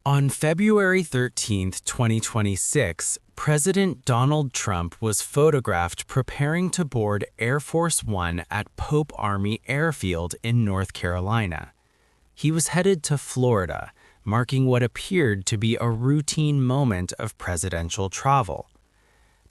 On February 13, 2026, President Donald Trump was photographed preparing to board Air Force One at Pope Army Airfield in North Carolina. He was headed to Florida, marking what appeared to be a routine moment of presidential travel.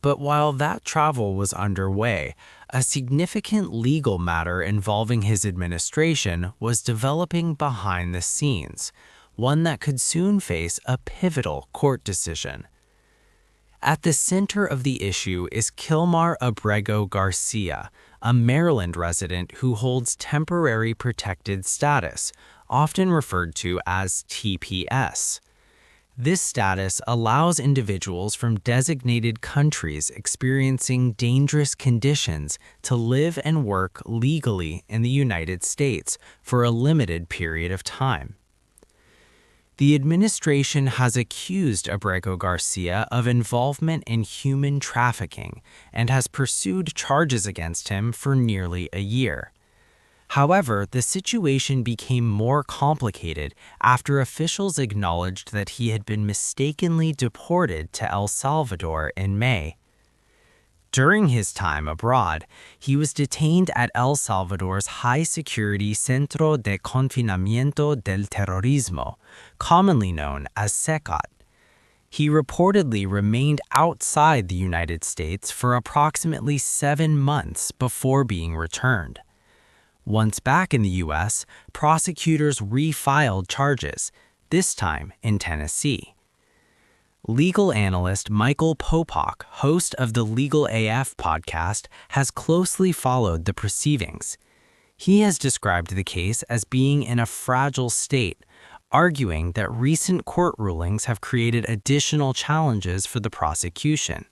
But while that travel was underway, a significant legal matter involving his administration was developing behind the scenes, one that could soon face a pivotal court decision. At the center of the issue is Kilmar Abrego Garcia, a Maryland resident who holds temporary protected status, often referred to as TPS. This status allows individuals from designated countries experiencing dangerous conditions to live and work legally in the United States for a limited period of time. The administration has accused Abrego Garcia of involvement in human trafficking and has pursued charges against him for nearly a year. However, the situation became more complicated after officials acknowledged that he had been mistakenly deported to El Salvador in May. During his time abroad, he was detained at El Salvador's high-security Centro de Confinamiento del Terrorismo, commonly known as CECOT. He reportedly remained outside the United States for approximately 7 months before being returned. Once back in the U.S., prosecutors refiled charges, this time in Tennessee. Legal analyst Michael Popok, host of the Legal AF podcast, has closely followed the proceedings. He has described the case as being in a fragile state, arguing that recent court rulings have created additional challenges for the prosecution.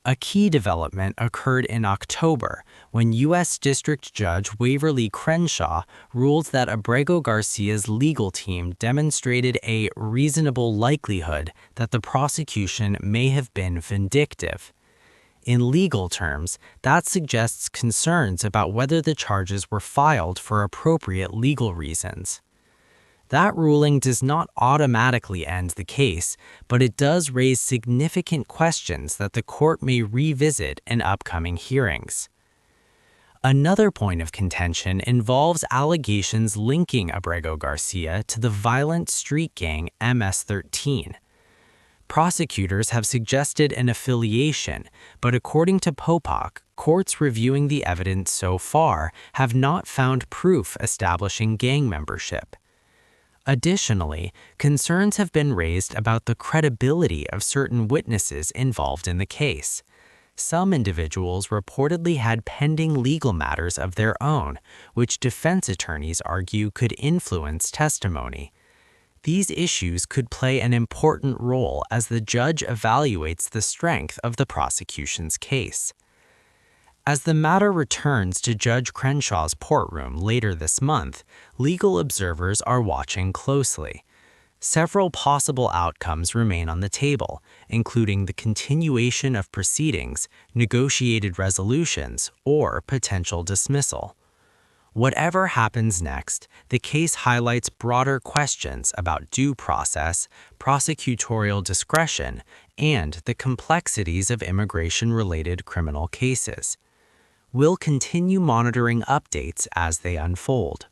A key development occurred in October when U.S. District Judge Waverly Crenshaw ruled that Abrego Garcia's legal team demonstrated a reasonable likelihood that the prosecution may have been vindictive. In legal terms, that suggests concerns about whether the charges were filed for appropriate legal reasons. That ruling does not automatically end the case, but it does raise significant questions that the court may revisit in upcoming hearings. Another point of contention involves allegations linking Abrego Garcia to the violent street gang MS-13. Prosecutors have suggested an affiliation, but according to Popok, courts reviewing the evidence so far have not found proof establishing gang membership. Additionally, concerns have been raised about the credibility of certain witnesses involved in the case. Some individuals reportedly had pending legal matters of their own, which defense attorneys argue could influence testimony. These issues could play an important role as the judge evaluates the strength of the prosecution's case. As the matter returns to Judge Crenshaw's courtroom later this month, legal observers are watching closely. Several possible outcomes remain on the table, including the continuation of proceedings, negotiated resolutions, or potential dismissal. Whatever happens next, the case highlights broader questions about due process, prosecutorial discretion, and the complexities of immigration-related criminal cases. We'll continue monitoring updates as they unfold.